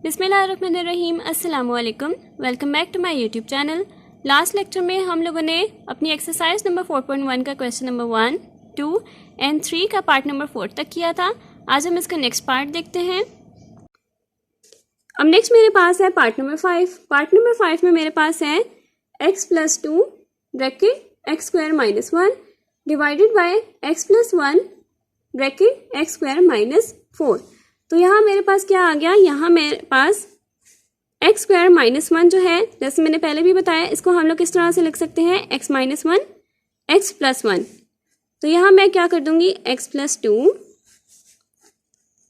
बिस्मिल्लाहिर्रहमानिर्रहीम, अस्सलाम वालेकुम। Welcome back to my YouTube channel. Last lecture में हम लोगों ने अपनी एक्सरसाइज नंबर 4.1 का क्वेश्चन नंबर 1, 2 एंड 3 का पार्ट नंबर 4 तक किया था। आज हम इसका नेक्स्ट पार्ट देखते हैं। अब नेक्स्ट मेरे पास है पार्ट नंबर 5। पार्ट नंबर 5 में मेरे पास है x + 2 bracket x² - 1 divided by x + 1 bracket x² - 4। तो यहाँ मेरे पास क्या आ गया, यहाँ मेरे पास x² - 1 जो है, जैसे मैंने पहले भी बताया, इसको हम लोग किस तरह से लिख सकते हैं, x - 1 x + 1। तो यहाँ मैं क्या कर दूंगी, x + 2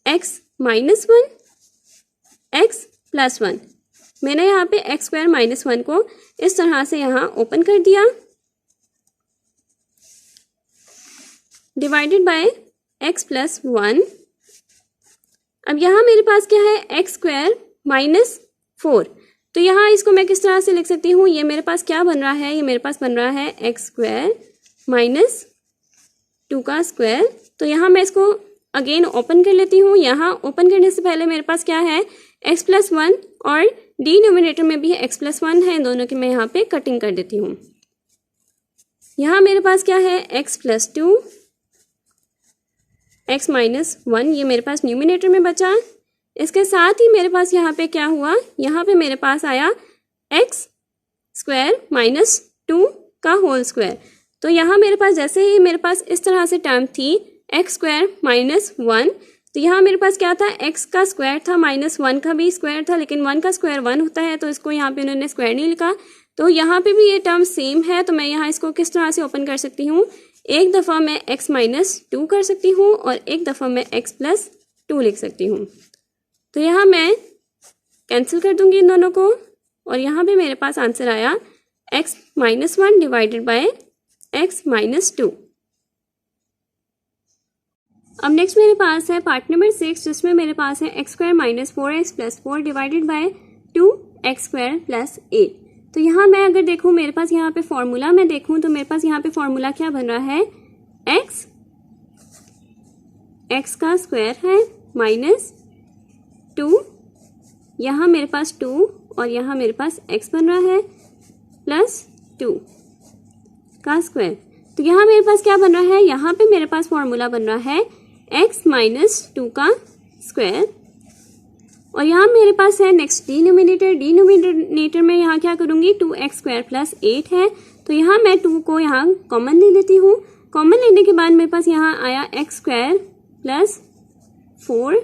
x - 1 x + 1। मैंने यहाँ पे x² - 1 को इस तरह से यहाँ ओपन कर दिया, डिवाइडेड बाय x + 1। अब यहाँ मेरे पास क्या है, x² - 4। तो यहाँ इसको मैं किस तरह से लिख सकती हूँ, ये मेरे पास क्या बन रहा है, ये मेरे पास बन रहा है x² - 2 का स्क्वायर। तो यहाँ मैं इसको अगेन ओपन कर लेती हूँ। यहाँ ओपन करने से पहले मेरे पास क्या है, x + 1 और डिनोमिनेटर में भी x + 1 है, दोनों की मैं यहाँ पे कटिंग कर देती हूँ। यहाँ मेरे पास क्या है, x + 2 x - 1, ये मेरे पास न्यूमिनेटर में बचा। इसके साथ ही मेरे पास यहाँ पे क्या हुआ, यहाँ पे मेरे पास आया x² - 2 का होल स्क्वायर। तो यहाँ मेरे पास जैसे ही मेरे पास इस तरह से टर्म थी x² - 1, तो यहाँ मेरे पास क्या था, x का स्क्वायर था, -1 का भी स्क्वायर था, लेकिन 1 का स्क्वायर 1 होता है, तो इसको यहाँ पे उन्होंने स्क्वायर नहीं लिखा। तो यहाँ पे भी ये टर्म सेम है, तो मैं यहाँ इसको किस तरह से ओपन कर सकती हूँ, एक दफ़ा मैं x - 2 कर सकती हूँ और एक दफ़ा मैं x + 2 लिख सकती हूँ। तो यहाँ मैं कैंसिल कर दूंगी इन दोनों को, और यहाँ पे मेरे पास आंसर आया x - 1 डिवाइडेड बाय x - 2। अब नेक्स्ट मेरे पास है पार्ट नंबर 6, जिसमें मेरे पास है x² - 4x + 4 divided bye 2x² + 8। तो यहाँ मैं अगर देखूँ, मेरे पास यहाँ पे फॉर्मूला मैं देखूँ, तो मेरे पास यहाँ पे फॉर्मूला क्या बन रहा है, x का स्क्वायर है -2, यहाँ मेरे पास 2 और यहाँ मेरे पास x बन रहा है +2 का स्क्वायर। तो यहाँ मेरे पास क्या बन रहा है, यहाँ पे मेरे पास फॉर्मूला बन रहा है x - 2 का स्क्वायर, और यहाँ मेरे पास है नेक्स्ट डिनोमिनेटर में यहाँ क्या करूँगी, 2x² + 8 है। तो यहाँ मैं 2 को यहाँ कॉमन ले लेती हूँ। कॉमन लेने के बाद मेरे पास यहाँ आया x² + 4।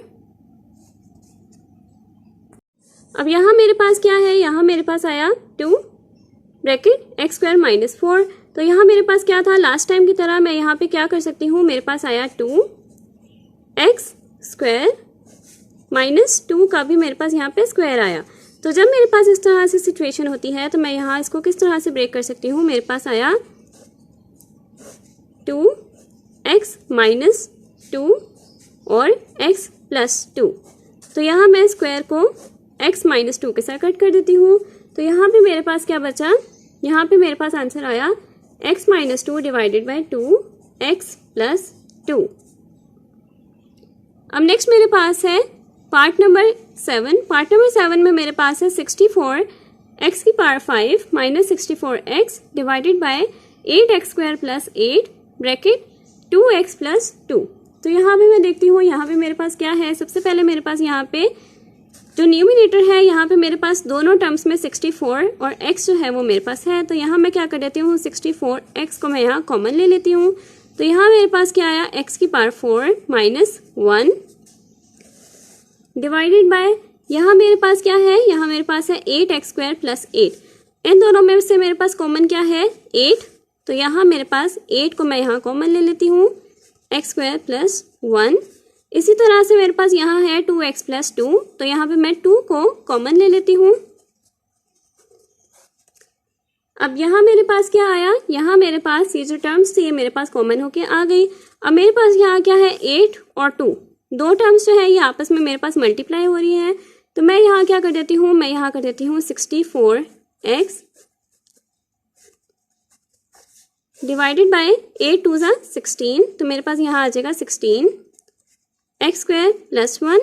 अब यहाँ मेरे पास क्या है, यहाँ मेरे पास आया 2 ब्रैकेट x² - 4। तो यहाँ मेरे पास क्या था, लास्ट टाइम की तरह मैं यहाँ पे क्या कर सकती हूँ, मेरे पास आया 2x² - 2 का भी मेरे पास यहाँ पे स्क्वायर आया। तो जब मेरे पास इस तरह से सिचुएशन होती है, तो मैं यहाँ इसको किस तरह से ब्रेक कर सकती हूँ, मेरे पास आया 2x - 2 और x + 2। तो यहाँ मैं स्क्वायर को x - 2 के साथ कट कर देती हूँ। तो यहाँ पे मेरे पास क्या बचा, यहाँ पे मेरे पास आंसर आया x - 2 डिवाइडेड बाय 2x + 2। अब नेक्स्ट मेरे पास है पार्ट नंबर 7। पार्ट नंबर 7 में मेरे पास है 64 x⁵ - 64x divided by 8x² + 8 bracket 2x + 2। तो यहाँ पे मैं देखती हूँ, यहाँ पे मेरे पास क्या है, सबसे पहले मेरे पास यहाँ पे जो न्यूमिनेटर है, यहाँ पे मेरे पास दोनों टर्म्स में 64 और x जो है वो मेरे पास है। तो यहाँ मैं क्या कर देती हूँ, 64x को मैं यहाँ कॉमन ले लेती हूँ। तो यहाँ मेरे पास क्या आया, x⁴ - 1 डिवाइडेड बाय, यहाँ मेरे पास क्या है, यहाँ मेरे पास है 8x² + 8। इन दोनों में से मेरे पास कॉमन क्या है, 8। तो यहाँ मेरे पास 8 को मैं यहाँ कॉमन ले लेती हूँ, x² + 1। इसी तरह से मेरे पास यहाँ है 2x + 2, तो यहाँ पे मैं 2 को कॉमन ले लेती हूँ। अब यहाँ मेरे पास क्या आया, यहाँ मेरे पास ये जो टर्म्स थी ये मेरे पास कॉमन होके आ गई। अब मेरे पास यहाँ क्या है, 8 और 2, दो टर्म्स जो है ये आपस में मेरे पास मल्टीप्लाई हो रही हैं। तो मैं यहाँ क्या कर देती हूँ, मैं यहाँ कर देती हूँ 64x डिवाइडेड बाय 8 2 ज़ा 16। तो मेरे पास यहाँ आ जाएगा 16 x² + 1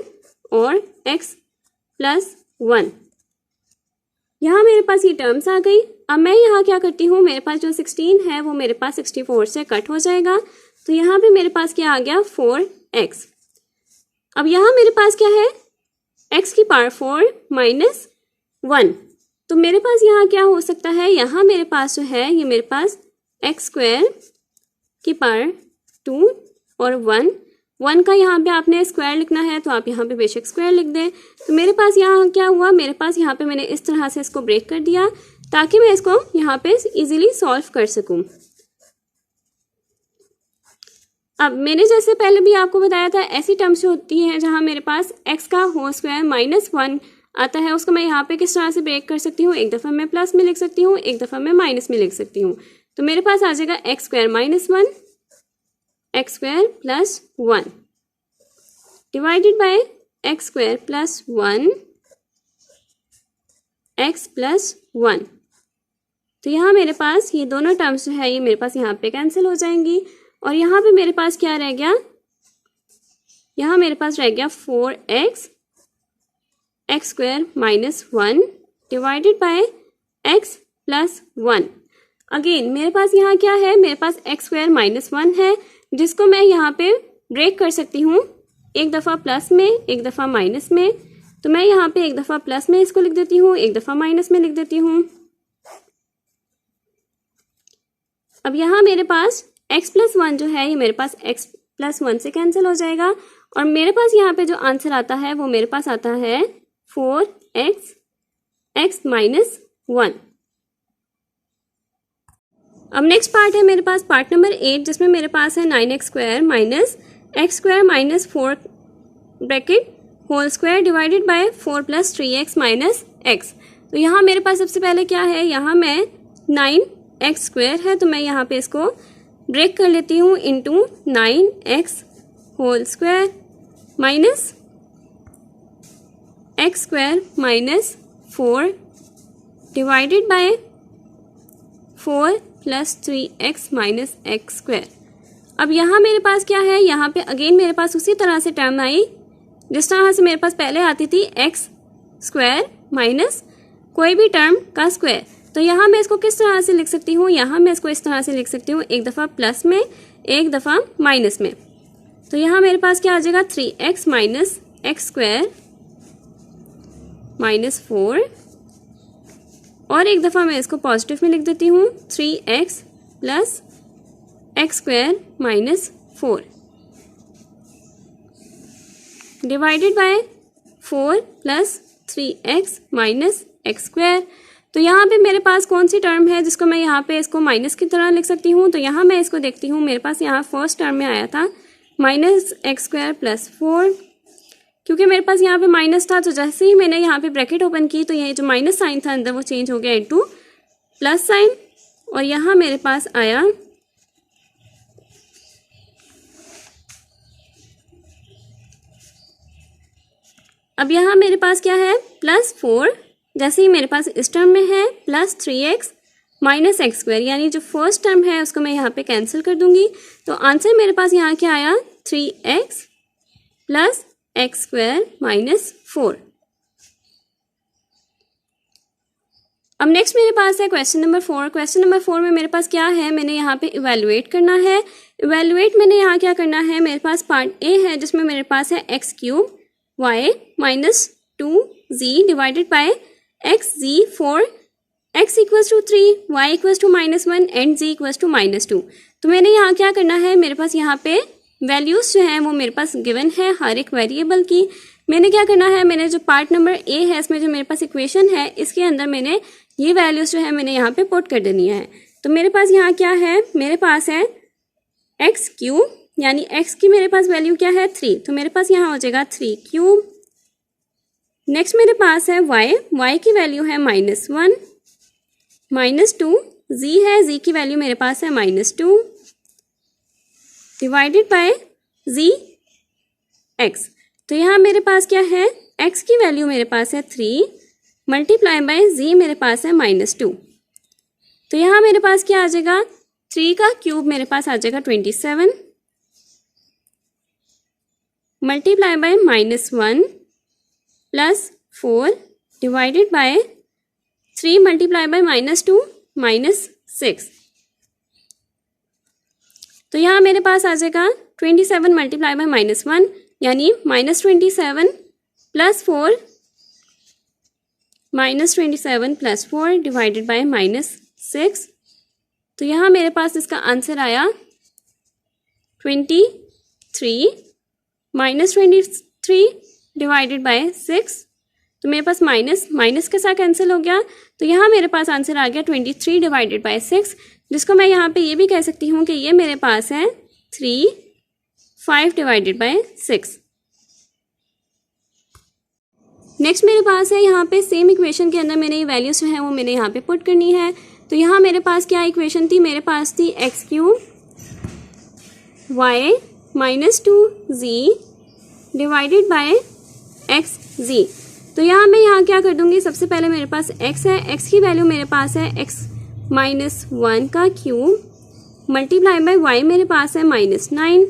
और x प्लस 1। यहाँ मेरे पास ये टर्म्स आ गई। अब मैं यहाँ क्या करती हूँ, मेरे पास जो 16 है वो मेरे पास 64 से कट हो जाएगा, तो यहाँ पे मेरे पास क्या आ गया 4x। अब यहाँ मेरे पास क्या है, x की पावर 4 माइनस 1, तो मेरे पास यहाँ क्या हो सकता है, यहाँ मेरे पास जो है ये मेरे पास x स्क्वायर की पावर 2 और 1 का यहाँ पे आपने स्क्वायर लिखना है तो आप यहाँ पे बेशक स्क्वायर लिख दें। तो मेरे पास यहाँ क्या हुआ, मेरे पास यहाँ पे मैंने इस तरह से इसको ब्रेक कर दिया ताकि मैं इसको यहाँ पे इजीली सॉल्व कर सकूँ। अब मैंने जैसे पहले भी आपको बताया था, ऐसी टर्म्स होती हैं जहाँ मेरे पास x का होल स्क्वायर माइनस 1 आता है, उसको मैं यहाँ पे किस तरह से ब्रेक कर सकती हूँ, एक दफ़ा मैं प्लस में लिख सकती हूँ, एक दफ़ा मैं माइनस में लिख सकती हूँ। तो मेरे पास आ जाएगा x square minus 1 x square plus 1 divided by x square plus 1 x plus 1। तो यहाँ मेरे पास ये दोनों टर्म्स जो है ये मेरे पास यहाँ पे कैंसिल हो जाएंगी और यहाँ पे मेरे पास क्या रह गया, यहाँ मेरे पास रह गया 4x x square minus 1 divided by x plus 1। Again मेरे पास यहाँ क्या है, मेरे पास x स्क्वायर माइनस 1 है जिसको मैं यहाँ पे ब्रेक कर सकती हूँ, एक दफ़ा प्लस में एक दफ़ा माइनस में। तो मैं यहाँ पे एक दफ़ा प्लस में इसको लिख देती हूँ, एक दफ़ा माइनस में लिख देती हूँ। अब यहाँ मेरे पास x प्लस 1 जो है ये मेरे पास x प्लस 1 से कैंसिल हो जाएगा और मेरे पास यहाँ पे जो आंसर आता है वो मेरे पास आता है 4x x माइनस 1। अब नेक्स्ट पार्ट है मेरे पास पार्ट नंबर 8 जिसमें मेरे पास है 9x square minus x square minus 4 bracket whole square divided by 4 plus 3x minus x। तो यहाँ मेरे पास सबसे पहले क्या है, यहाँ मैं 9x स्क्वायर है तो मैं यहाँ पे इसको ब्रेक कर लेती हूँ into 9x whole square minus x square minus 4 divided by 4 plus 3x minus x square. अब यहाँ मेरे पास क्या है, यहाँ पे अगेन मेरे पास उसी तरह से टर्म आई जिस तरह से मेरे पास पहले आती थी x स्क्वायर माइनस कोई भी टर्म का स्क्वायर। तो यहाँ मैं इसको किस तरह से लिख सकती हूँ, यहाँ मैं इसको इस तरह से लिख सकती हूँ, एक दफ़ा प्लस में एक दफ़ा माइनस में। तो यहाँ मेरे पास क्या आ जाएगा 3x minus x square minus 4 और एक दफ़ा मैं इसको पॉजिटिव में लिख देती हूँ 3x plus x square minus 4 divided by 4 plus 3x minus x square. तो यहाँ पे मेरे पास कौन सी टर्म है जिसको मैं यहाँ पे इसको माइनस की तरह लिख सकती हूँ। तो यहाँ मैं इसको देखती हूँ, मेरे पास यहाँ फर्स्ट टर्म में आया था माइनस x स्क्वायर प्लस 4, क्योंकि मेरे पास यहाँ पे माइनस था तो जैसे ही मैंने यहाँ पे ब्रैकेट ओपन की तो ये जो माइनस साइन था अंदर वो चेंज हो गया इनटू प्लस साइन और यहाँ मेरे पास आया अब यहाँ मेरे पास क्या है प्लस 4, जैसे ही मेरे पास इस टर्म में है plus 3x minus x square, यानी जो फर्स्ट टर्म है उसको मैं यहाँ पे कैंसिल कर दूंगी। तो आंसर मेरे पास यहाँ क्या आया 3x plus x square minus 4। अब नेक्स्ट मेरे पास है क्वेश्चन नंबर 4। क्वेश्चन नंबर 4 में मेरे पास क्या है, मैंने यहाँ पे इवेलुएट करना है। इवेलुएट मैंने यहाँ क्या करना है, मेरे पास पार्ट ए है जिसमें मेरे पास है x cube y minus 2z divided by x z for x equals to 3, y equals to -1 and z equals to -2। तो मैंने यहाँ क्या करना है, मेरे पास यहाँ पे वैल्यूज़ जो हैं वो मेरे पास गिवन है हर एक वेरिएबल की। मैंने क्या करना है, मैंने जो पार्ट नंबर ए है इसमें जो मेरे पास इक्वेशन है इसके अंदर मैंने ये वैल्यूज़ जो है मैंने यहाँ पे पुट कर देनी है। तो मेरे पास यहाँ क्या है, मेरे पास है एक्स क्यूब, यानी एक्स की मेरे पास वैल्यू क्या है 3, तो मेरे पास यहाँ हो जाएगा 3 क्यूब। नेक्स्ट मेरे पास है y की वैल्यू है -1 -2, z है, z की वैल्यू मेरे पास है -2 डिवाइडेड बाय z x। तो यहाँ मेरे पास क्या है, x की वैल्यू मेरे पास है 3 मल्टीप्लाई बाय z मेरे पास है -2। तो यहाँ मेरे पास क्या आ जाएगा, 3 का क्यूब मेरे पास आ जाएगा 27 multiply by -1 plus 4 divided bye 3 multiply by -2 -6। तो यहाँ मेरे पास आ जाएगा 27 मल्टीप्लाई बाय -1 यानी -27 प्लस 4 -27 प्लस 4 डिवाइडेड बाय -6। तो यहाँ मेरे पास इसका आंसर आया 23 -23 डिवाइडेड बाय 6। तो मेरे पास माइनस के साथ कैंसिल हो गया। तो यहाँ मेरे पास आंसर आ गया 23 डिवाइडेड बाय 6, जिसको मैं यहाँ पे ये भी कह सकती हूँ कि ये मेरे पास है 5 डिवाइडेड बाय 6। नेक्स्ट मेरे पास है यहाँ पे सेम इक्वेशन के अंदर मैंने ये वैल्यूज जो है वो मैंने यहाँ पे पुट करनी है। तो यहाँ मेरे पास क्या इक्वेशन थी, मेरे पास थी x³ y -2z divided bye xz। तो यहाँ मैं यहाँ क्या कर दूंगी, सबसे पहले मेरे पास x है, x की वैल्यू मेरे पास है x -1 का क्यूब मल्टीप्लाई बाय y मेरे पास है -9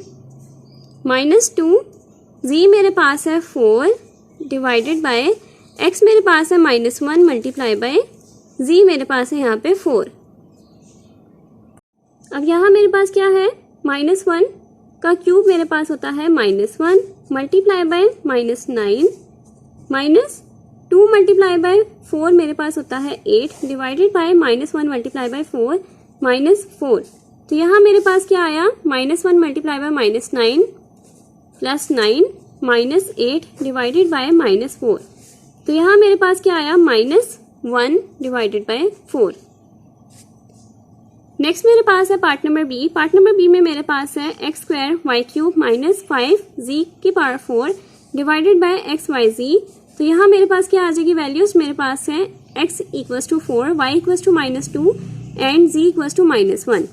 -2z मेरे पास है 4 डिवाइडेड बाय x मेरे पास है -1 मल्टीप्लाई बाय z मेरे पास है यहाँ पे 4। अब यहाँ मेरे पास क्या है, -1 का क्यूब मेरे पास होता है -1 मल्टीप्लाई बाय -9 -2 मल्टीप्लाई बाय 4 मेरे पास होता है 8 डिवाइडेड बाय -1 मल्टीप्लाई बाय 4 -4। तो यहाँ मेरे पास क्या आया, -1 multiply by -9 plus 9 -8 divided by -4। तो यहाँ मेरे पास क्या आया, -1 डिवाइडेड बाय 4। नेक्स्ट मेरे पास है part number b. Part number b में मेरे पास है x² y³ -5z की पावर 4 डिवाइडेड बाय xyz। तो यहाँ मेरे पास क्या आ जाएगी वैल्यूज, मेरे पास है x = 4 y = -2 एंड z = -1।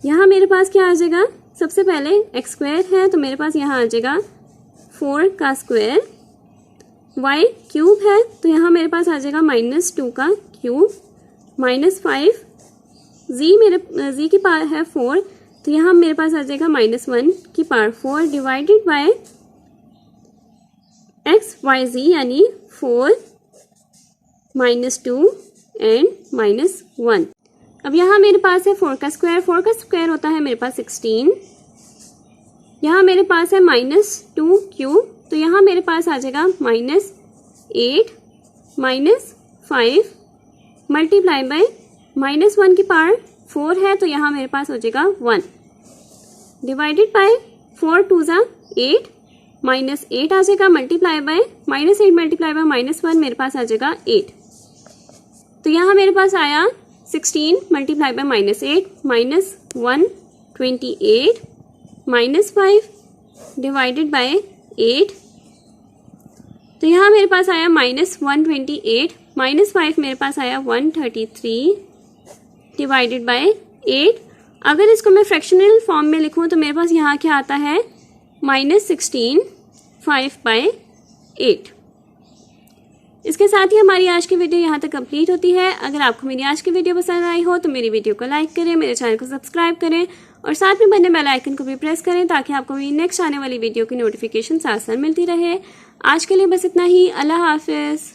यहाँ मेरे पास क्या आ जाएगा, सबसे पहले x² है तो मेरे पास यहाँ आ जाएगा 4 का स्क्वायर, y³ है तो यहाँ मेरे पास आ जाएगा -2 का क्यूब -5 z की पावर है 4 तो यहाँ मेरे पास आ जाएगा -1 की पावर 4 डिवाइडेड बाय xyz यानी 4 -2 एंड -1। अब यहाँ मेरे पास है 4 का स्क्वायर होता है मेरे पास 16। यहाँ मेरे पास है -2 क्यूब तो यहाँ मेरे पास आ जाएगा -8 -5 मल्टीप्लाई बाय -1 की पावर 4 है तो यहाँ मेरे पास हो जाएगा 1 डिवाइडेड बाय 4 2 ज़ा 8 -8 आ जाएगा मल्टीप्लाई बाय -8 मल्टीप्लाई बाय -1 मेरे पास आ जाएगा 8। तो यहाँ मेरे पास आया 16 मल्टीप्लाई बाय -8 -1 28 -5 डिवाइडेड बाय 8। तो यहाँ मेरे पास आया -128 -5 मेरे पास आया 133 डिवाइडेड बाय 8। अगर इसको मैं फ्रैक्शनल फॉर्म में लिखूँ तो मेरे पास यहाँ क्या आता है -16 5/8। इसके साथ ही हमारी आज की वीडियो यहाँ तक कंप्लीट होती है। अगर आपको मेरी आज की वीडियो पसंद आई हो तो मेरी वीडियो को लाइक करें, मेरे चैनल को सब्सक्राइब करें और साथ में बने बेल आइकन को भी प्रेस करें ताकि आपको मेरी नेक्स्ट आने वाली वीडियो की नोटिफिकेशन साथ साथ मिलती रहे। आज के लिए बस इतना ही। अल्लाह हाफिज़।